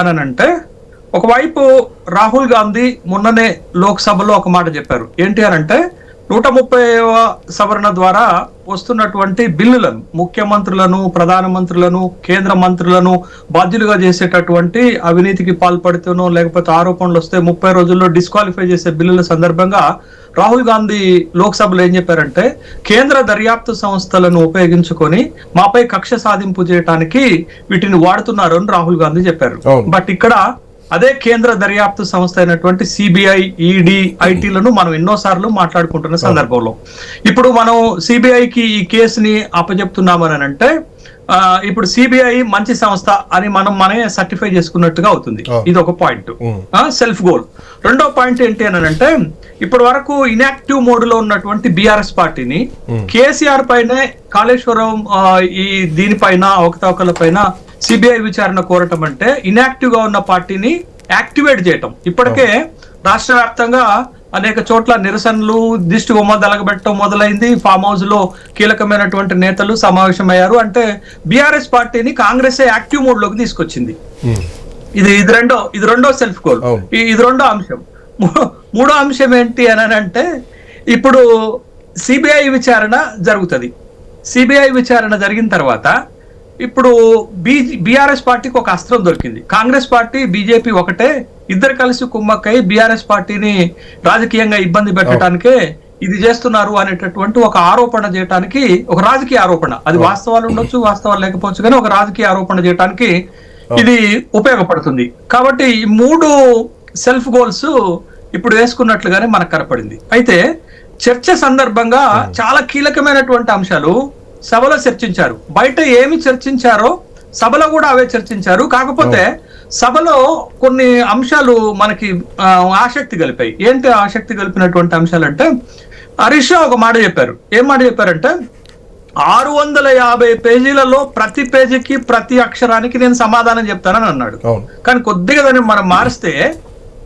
అని అంటే ఒకవైపు రాహుల్ గాంధీ మొన్ననే లోక్సభలో ఒక మాట చెప్పారు. ఏంటి అని అంటే 130వ సవరణ ద్వారా వస్తున్నటువంటి బిల్లులను, ముఖ్యమంత్రులను, ప్రధానమంత్రులను, కేంద్ర మంత్రులను బాధ్యులుగా చేసేటటువంటి అవినీతికి పాల్పడుతూనో లేకపోతే ఆరోపణలు వస్తే 30 రోజుల్లో డిస్క్వాలిఫై చేసే బిల్లుల సందర్భంగా రాహుల్ గాంధీ లోక్సభలో ఏం చెప్పారంటే, కేంద్ర దర్యాప్తు సంస్థలను ఉపయోగించుకొని మాపై కక్ష సాధింపు చేయడానికి వీటిని వాడుతున్నారు అని రాహుల్ గాంధీ చెప్పారు. బట్ ఇక్కడ అదే కేంద్ర దర్యాప్తు సంస్థ అయినటువంటి సిబిఐ, ఈడీ, ఐటీలను మనం ఎన్నోసార్లు మాట్లాడుకుంటున్న సందర్భంలో ఇప్పుడు మనం సిబిఐకి ఈ కేసుని అప్పచెప్తున్నామని అంటే ఇప్పుడు సిబిఐ మంచి సంస్థ అని మనమే సర్టిఫై చేసుకున్నట్టుగా అవుతుంది. ఇది ఒక పాయింట్, సెల్ఫ్ గోల్. రెండో పాయింట్ ఏంటి అని అంటే, ఇప్పటి వరకు ఇన్యాక్టివ్ మోడ్ లో ఉన్నటువంటి బిఆర్ఎస్ పార్టీని కేసీఆర్ పైనే కాళేశ్వరం ఈ దీనిపైన అవకతవకల పైన సిబిఐ విచారణ కోరటం అంటే ఇన్యాక్టివ్ గా ఉన్న పార్టీని యాక్టివేట్ చేయటం. ఇప్పటికే రాష్ట్ర వ్యాప్తంగా అనేక చోట్ల నిరసనలు, దిష్టి బొమ్మ దలగబెట్టడం మొదలైంది. ఫామ్ హౌస్ లో కీలకమైనటువంటి నేతలు సమావేశమయ్యారు. అంటే బిఆర్ఎస్ పార్టీని కాంగ్రెస్ యాక్టివ్ మోడ్ లోకి తీసుకొచ్చింది. ఇది రెండో సెల్ఫ్ గోల్. ఇది రెండో అంశం. మూడో అంశం ఏంటి అని అంటే, ఇప్పుడు సిబిఐ విచారణ జరుగుతుంది. సిబిఐ విచారణ జరిగిన తర్వాత ఇప్పుడు బిఆర్ఎస్ పార్టీకి ఒక అస్త్రం దొరికింది. కాంగ్రెస్ పార్టీ, బీజేపీ ఒకటే, ఇద్దరు కలిసి కుమ్మక్కై బిఆర్ఎస్ పార్టీని రాజకీయంగా ఇబ్బంది పెట్టడానికే ఇది చేస్తున్నారు అనేటటువంటి ఒక ఆరోపణ చేయడానికి, ఒక రాజకీయ ఆరోపణ, అది వాస్తవాలు ఉండొచ్చు, వాస్తవాలు లేకపోవచ్చు, కానీ ఒక రాజకీయ ఆరోపణ చేయడానికి ఇది ఉపయోగపడుతుంది. కాబట్టి ఈ 3 సెల్ఫ్ గోల్స్ ఇప్పుడు వేసుకున్నట్లుగానే మనకు కనపడింది. అయితే చర్చ సందర్భంగా చాలా కీలకమైనటువంటి అంశాలు సభలో చర్చించారు. బయట ఏమి చర్చించారో సభలో కూడా అవే చర్చించారు. కాకపోతే సభలో కొన్ని అంశాలు మనకి ఆసక్తి కలిపాయి. ఏంటి ఆసక్తి కలిపినటువంటి అంశాలు అంటే, హరీష్ రావు ఒక మాట చెప్పారు. ఏం మాట చెప్పారంటే, 650 పేజీలలో ప్రతి పేజీకి, ప్రతి అక్షరానికి నేను సమాధానం చెప్తానని అన్నాడు. కానీ కొద్దిగా దాన్ని మనం మారిస్తే,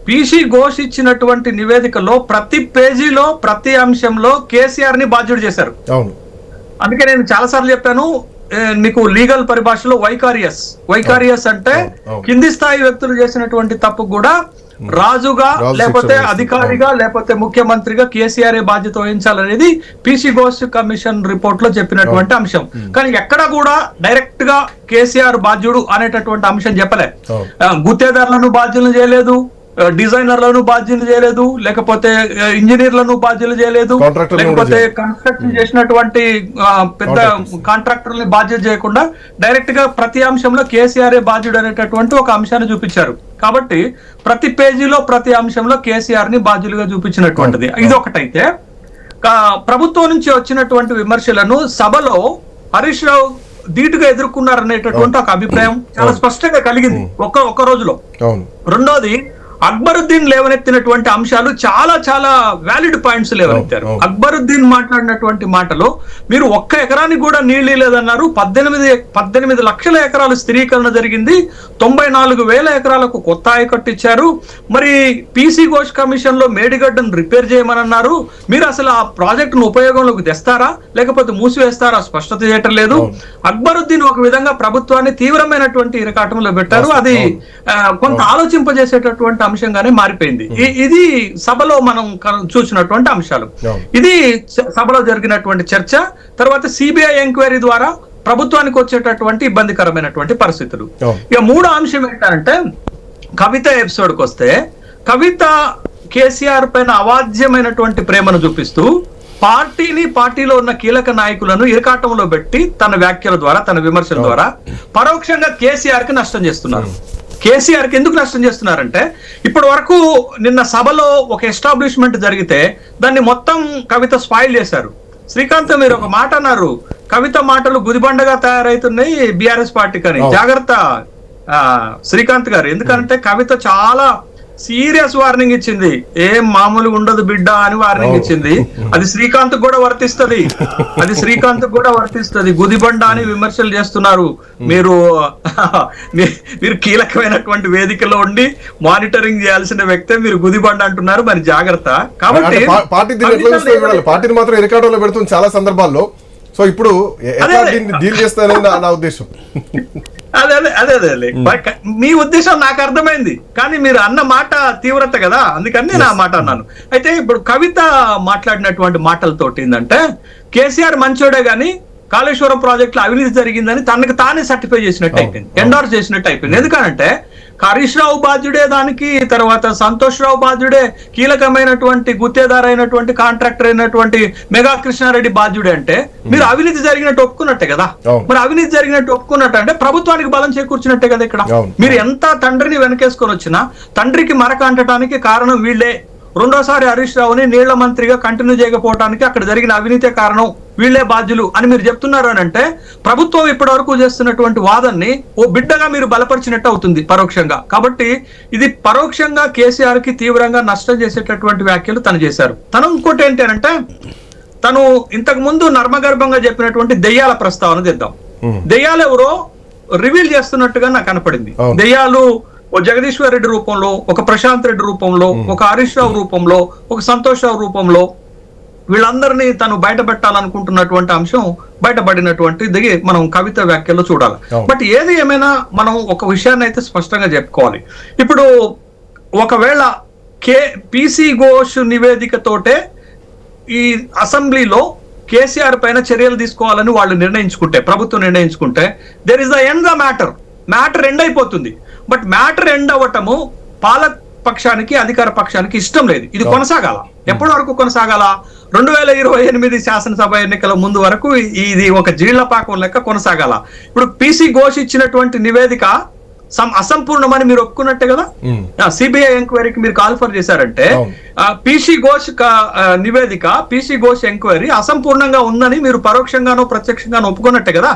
పిసి ఘోష్ ఇచ్చినటువంటి నివేదికలో ప్రతి పేజీలో, ప్రతి అంశంలో కేసీఆర్ ని బాధ్యుడు చేశారు. అందుకే నేను చాలా సార్లు చెప్పాను నీకు లీగల్ పరిభాషలో వైకారియస్ అంటే కింది స్థాయి వ్యక్తులు చేసినటువంటి తప్పు కూడా రాజుగా, లేకపోతే అధికారిగా, లేకపోతే ముఖ్యమంత్రిగా కేసీఆర్ బాధ్యత వహించాలనేది పిసి ఘోష్ కమిషన్ రిపోర్ట్ లో చెప్పినటువంటి అంశం. కానీ ఎక్కడ కూడా డైరెక్ట్ గా కేసీఆర్ బాధ్యుడు అనేటటువంటి అంశం చెప్పలే. గుత్తేదారులను బాధ్యులు చేయలేదు, డిజైనర్లను బాధ్యులు చేయలేదు, లేకపోతే ఇంజనీర్లను బాధ్యులు చేయలేదు, లేకపోతే కన్స్ట్రక్షన్ చేసినటువంటి పెద్ద కాంట్రాక్టర్లని బాధ్యత చేయకుండా డైరెక్ట్ గా ప్రతి అంశంలో కేసీఆర్ బాధ్యుడు అనేటటువంటి ఒక అంశాన్ని చూపించారు. కాబట్టి ప్రతి పేజీలో, ప్రతి అంశంలో కేసీఆర్ ని బాధ్యులుగా చూపించినటువంటిది. ఇది ఒకటైతే, ప్రభుత్వం నుంచి వచ్చినటువంటి విమర్శలను సభలో హరీష్ రావు ధీటుగా ఎదుర్కొన్నారనేటటువంటి ఒక అభిప్రాయం చాలా స్పష్టంగా కలిగింది ఒక్క రోజులో. రెండోది, అక్బరుద్దీన్ లేవనెత్తినటువంటి అంశాలు చాలా చాలా వ్యాలిడ్ పాయింట్స్ లేవనెత్తారు. అక్బరుద్దీన్ మాట్లాడినటువంటి మాటలో, మీరు 1 ఎకరానికి కూడా నీళ్లు లేదన్నారు, 18 లక్షల ఎకరాలు స్థిరీకరణ జరిగింది, 94,000 ఎకరాలకు కొత్త ఆయకట్టు ఇచ్చారు, మరి పిసి ఘోష్ కమిషన్ లో మేడిగడ్డను రిపేర్ చేయమన్నారు, మీరు అసలు ఆ ప్రాజెక్టును ఉపయోగంలోకి తెస్తారా లేకపోతే మూసివేస్తారా స్పష్టత చేయటం లేదు. అక్బరుద్దీన్ ఒక విధంగా ప్రభుత్వాన్ని తీవ్రమైనటువంటి ఇరకాటంలో పెట్టారు. అది కొంత ఆలోచింపజేసేటటువంటి అంశంగానే మారిపోయింది. ఇది సభలో మనం చూసినటువంటి అంశాలు. ఇది సభలో జరిగినటువంటి చర్చ. తర్వాత సిబిఐ ఎంక్వైరీ ద్వారా ప్రభుత్వానికి వచ్చేటటువంటి ఇబ్బందికరమైనటువంటి పరిస్థితులు. ఇక 3వ అంశం ఏంటంటే, కవిత ఎపిసోడ్కి వస్తే, కవిత కేసీఆర్ పైన అవాధ్యమైనటువంటి ప్రేమను చూపిస్తూ పార్టీలో ఉన్న కీలక నాయకులను ఇరకాటంలో పెట్టి తన వ్యాఖ్యల ద్వారా, తన విమర్శల ద్వారా పరోక్షంగా కేసీఆర్ కి నష్టం చేస్తున్నారు. కేసీఆర్ కి ఎందుకు నష్టం చేస్తున్నారంటే, ఇప్పటి వరకు నిన్న సభలో ఒక ఎస్టాబ్లిష్మెంట్ జరిగితే దాన్ని మొత్తం కవిత స్పాయిల్ చేశారు. శ్రీకాంత్, మీరు ఒక మాట అన్నారు, కవిత మాటలు గుదిబండగా తయారైతున్నాయి బిఆర్ఎస్ పార్టీకి అని. జాగ్రత్త శ్రీకాంత్ గారు, ఎందుకంటే కవిత చాలా సీరియస్ వార్నింగ్ ఇచ్చింది. ఏం మామూలుగా ఉండదు బిడ్డ అని వార్నింగ్ ఇచ్చింది. అది శ్రీకాంత్ కూడా వర్తిస్తుంది. గుదిబండ అని విమర్శలు చేస్తున్నారు. మీరు కీలకమైనటువంటి వేదికలో ఉండి మానిటరింగ్ చేయాల్సిన వ్యక్తే మీరు గుదిబండ అంటున్నారు. మరి జాగ్రత్త. కాబట్టి పార్టీని మాత్రం ఎరకాటంలో పెడుతుంది చాలా సందర్భాల్లో. సో ఇప్పుడు డీల్ చేస్తారని నా ఉద్దేశం. అదే అదే అదే అదే మీ ఉద్దేశం నాకు అర్థమైంది, కానీ మీరు అన్న మాట తీవ్రత కదా, అందుకని నేను ఆ మాట అన్నాను. అయితే ఇప్పుడు కవిత మాట్లాడినటువంటి మాటలతోటి ఏంటంటే కేసీఆర్ మంచోడే గాని కాళేశ్వరం ప్రాజెక్ట్ లో అవినీతి జరిగిందని తనకు తానే సర్టిఫై చేసినట్టు అయిపోయింది, ఎండార్స్ చేసినట్టు అయిపోయింది. ఎందుకంటే హరీష్ రావు బాధ్యుడే దానికి, తర్వాత సంతోష్ రావు బాధ్యుడే, కీలకమైనటువంటి గుత్తేదారు అయినటువంటి కాంట్రాక్టర్ అయినటువంటి మెగా కృష్ణారెడ్డి బాధ్యుడే. అంటే మీరు అవినీతి జరిగినట్టు ఒప్పుకున్నట్టే కదా. మరి అవినీతి జరిగినట్టు ఒప్పుకున్నట్టు అంటే ప్రభుత్వానికి బలం చేకూర్చినట్టే కదా. ఇక్కడ మీరు ఎంత తండ్రిని వెనకేసుకొని వచ్చినా తండ్రికి మరక అంటడానికి కారణం వీళ్లే. రెండోసారి హరీష్ రావుని నీళ్ల మంత్రిగా కంటిన్యూ చేయకపోవడానికి అక్కడ జరిగిన అవినీతే కారణం, వీళ్లే బాధ్యులు అని మీరు చెప్తున్నారు అని అంటే ప్రభుత్వం ఇప్పటి వరకు చేస్తున్నటువంటి వాదనని ఓ బిడ్డగా మీరు బలపరిచినట్టు అవుతుంది పరోక్షంగా. కాబట్టి ఇది పరోక్షంగా కేసీఆర్ కి తీవ్రంగా నష్టం చేసేటటువంటి వ్యాఖ్యలు తను చేశారు. తను ఇంకోటి ఏంటి అంటే తను ఇంతకు ముందు నర్మగర్భంగా చెప్పినటువంటి దెయ్యాల ప్రస్తావన తెద్దాం. దెయ్యాలు ఎవరో రివీల్ చేస్తున్నట్టుగా నాకు కనపడింది. దెయ్యాలు ఓ జగదీశ్వర్ రెడ్డి రూపంలో, ఒక ప్రశాంత్ రెడ్డి రూపంలో, ఒక హరీష్ రావు రూపంలో, ఒక సంతోష్ రావు రూపంలో వీళ్ళందరినీ తను బయటపెట్టాలనుకుంటున్నటువంటి అంశం బయటపడినటువంటిది మనం కవిత వ్యాఖ్యలో చూడాలి. బట్ ఏది ఏమైనా మనం ఒక విషయాన్ని అయితే స్పష్టంగా చెప్పుకోవాలి. ఇప్పుడు ఒకవేళ పిసి ఘోష్ నివేదికతోటే ఈ అసెంబ్లీలో కేసీఆర్ పైన చర్యలు తీసుకోవాలని వాళ్ళు నిర్ణయించుకుంటే, ప్రభుత్వం నిర్ణయించుకుంటే, there is the end the matter end అయిపోతుంది. బట్ మ్యాటర్ ఎండ్ అవ్వటము పాలక పక్షానికి అధికార పక్షానికి ఇష్టం లేదు. ఇది కొనసాగాల. ఎప్పటి వరకు కొనసాగాల? 2028 శాసనసభ ఎన్నికల ముందు వరకు ఇది ఒక జీళ్లపాకం లెక్క కొనసాగాల. ఇప్పుడు పిసి ఘోష్ ఇచ్చినటువంటి నివేదిక అసంపూర్ణమని మీరు ఒప్పుకున్నట్టే కదా. సిబిఐ ఎంక్వైరీకి మీరు కాల్ఫర్ చేశారంటే పిసి ఘోష్ నివేదిక, పిసి ఘోష్ ఎంక్వైరీ అసంపూర్ణంగా ఉందని మీరు పరోక్షంగానో ప్రత్యక్షంగానో ఒప్పుకున్నట్టే కదా.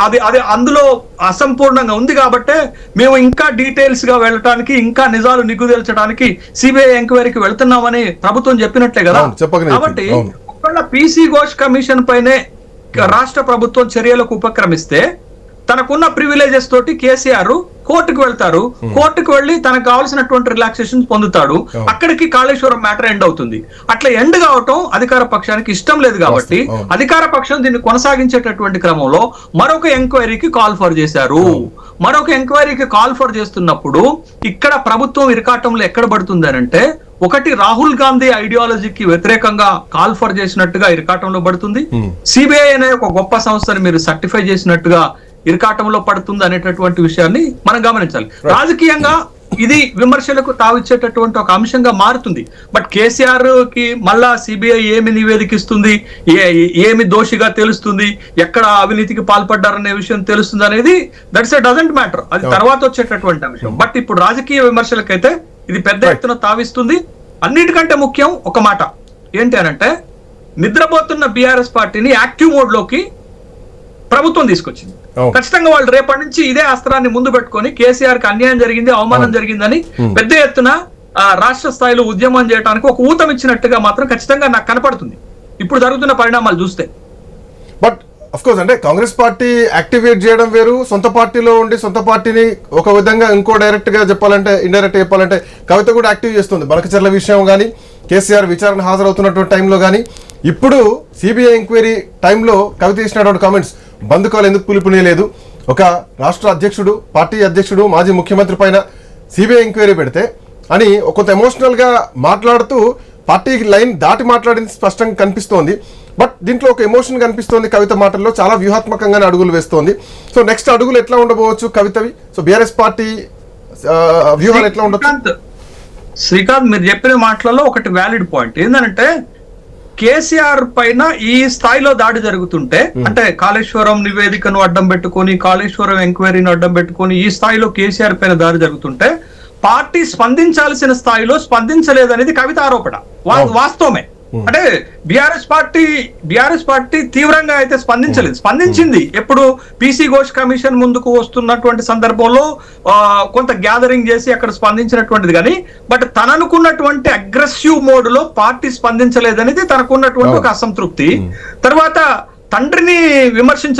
అది అందులో అసంపూర్ణంగా ఉంది కాబట్టే మేము ఇంకా డీటెయిల్స్ గా వెళ్ళటానికి, ఇంకా నిజాలు నిగ్గుదేల్చడానికి సిబిఐ ఎంక్వైరీకి వెళ్తున్నామని ప్రభుత్వం చెప్పినట్లే కదా. కాబట్టి ఒకవేళ పిసి ఘోష్ కమిషన్ పైనే రాష్ట్ర ప్రభుత్వం చర్యలకు ఉపక్రమిస్తే తనకున్న ప్రివిలేజెస్ తోటి కేసీఆర్ కోర్టుకు వెళ్తారు. కోర్టుకు వెళ్లి తనకు కావాల్సినటువంటి రిలాక్సేషన్ పొందుతాడు. అక్కడికి కాళేశ్వరం మ్యాటర్ ఎండ్ అవుతుంది. అట్లా ఎండ్ కావటం అధికార పక్షానికి ఇష్టం లేదు కాబట్టి అధికార పక్షం దీన్ని కొనసాగించేటటువంటి క్రమంలో మరొక ఎంక్వైరీకి కాల్ ఫర్ చేశారు. మరొక ఎంక్వైరీకి కాల్ ఫర్ చేస్తున్నప్పుడు ఇక్కడ ప్రభుత్వం ఇరకాటంలో ఎక్కడ పడుతుంది అంటే, ఒకటి రాహుల్ గాంధీ ఐడియాలజీకి వ్యతిరేకంగా కాల్ ఫర్ చేసినట్టుగా ఇరకాటంలో పడుతుంది. సిబిఐ అనే ఒక గొప్ప సంస్థని మీరు సర్టిఫై చేసినట్టుగా ఇరకాటంలో పడుతుంది అనేటటువంటి విషయాన్ని మనం గమనించాలి. రాజకీయంగా ఇది విమర్శలకు తావిచ్చేటటువంటి ఒక అంశంగా మారుతుంది. బట్ కేసీఆర్ కి మళ్ళా సిబిఐ ఏమి నివేదికిస్తుంది, ఏమి దోషిగా తెలుస్తుంది, ఎక్కడ అవినీతికి పాల్పడ్డారనే విషయం తెలుస్తుంది అనేది దట్స్ ఎ డజంట్ మ్యాటర్. అది తర్వాత వచ్చేటటువంటి అంశం. బట్ ఇప్పుడు రాజకీయ విమర్శలకైతే ఇది పెద్ద ఎత్తున తావిస్తుంది. అన్నిటికంటే ముఖ్యం ఒక మాట ఏంటి అనంటే, నిద్రపోతున్న బీఆర్ఎస్ పార్టీని యాక్టివ్ మోడ్ లోకి ప్రభుత్వం తీసుకొచ్చింది. ఖచ్చితంగా వాళ్ళు రేపటి నుంచి ఇదే అస్త్రాన్ని ముందు పెట్టుకొని కేసీఆర్ కి అన్యాయం జరిగింది, అవమానం జరిగిందని పెద్ద ఎత్తున రాష్ట్ర స్థాయిలో ఉద్యమం చేయడానికి ఒక ఊతం ఇచ్చినట్టుగా మాత్రం ఖచ్చితంగా నాకు కనపడుతుంది ఇప్పుడు జరుగుతున్న పరిణామాలు చూస్తే. బట్ అఫ్ కోర్స్ అంటే కాంగ్రెస్ పార్టీ యాక్టివేట్ చేయడం వేరు, సొంత పార్టీలో ఉండి సొంత పార్టీని ఒక విధంగా ఇంకో డైరెక్ట్ గా చెప్పాలంటే, ఇండైరెక్ట్ చెప్పాలంటే కవిత కూడా యాక్టివ్ చేస్తుంది. బనకచర్ల విషయం కానీ, కేసీఆర్ విచారణ హాజరవుతున్నటువంటి టైంలో కానీ, ఇప్పుడు సిబిఐ ఎంక్వైరీ టైంలో కవిత చేసినటువంటి కామెంట్స్, బంధుకాలు ఎందుకు పిలుపునేలేదు, ఒక రాష్ట్ర అధ్యక్షుడు, పార్టీ అధ్యక్షుడు, మాజీ ముఖ్యమంత్రి పైన సిబిఐ ఎంక్వైరీ పెడితే అని కొంత ఎమోషనల్ గా మాట్లాడుతూ పార్టీకి లైన్ దాటి మాట్లాడింది స్పష్టంగా కనిపిస్తోంది. బట్ దీంట్లో ఒక ఎమోషన్ కనిపిస్తోంది కవిత మాటల్లో, చాలా వ్యూహాత్మకంగానే అడుగులు వేస్తోంది. సో నెక్స్ట్ అడుగులు ఎట్లా ఉండబోవచ్చు కవితవి? సో బీఆర్ఎస్ పార్టీ వ్యూహాలు ఎట్లా ఉండొచ్చు? శ్రీకాంత్, మీరు చెప్పిన మాటలలో ఒకటి వ్యాలిడ్ పాయింట్ ఏంటంటే, కేసీఆర్ పైన ఈ స్థాయిలో దాడి జరుగుతుంటే, అంటే కాళేశ్వరం నివేదికను అడ్డం పెట్టుకొని, కాళేశ్వరం ఎంక్వైరీని అడ్డం పెట్టుకొని ఈ స్థాయిలో కేసీఆర్ పైన దాడి జరుగుతుంటే పార్టీ స్పందించాల్సిన స్థాయిలో స్పందించలేదనేది కవిత ఆరోపణ. వాస్తవమే. అంటే బీఆర్ఎస్ పార్టీ తీవ్రంగా అయితే స్పందించింది. ఎప్పుడు పిసి ఘోష్ కమిషన్ ముందుకు వస్తున్నటువంటి సందర్భంలో కొంత గ్యాదరింగ్ చేసి అక్కడ స్పందించినటువంటిది కానీ, బట్ తననుకున్నటువంటి అగ్రెసివ్ మోడ్ లో పార్టీ స్పందించలేదనేది తనకున్నటువంటి ఒక అసంతృప్తి. తర్వాత తండ్రిని విమర్శించలేదు.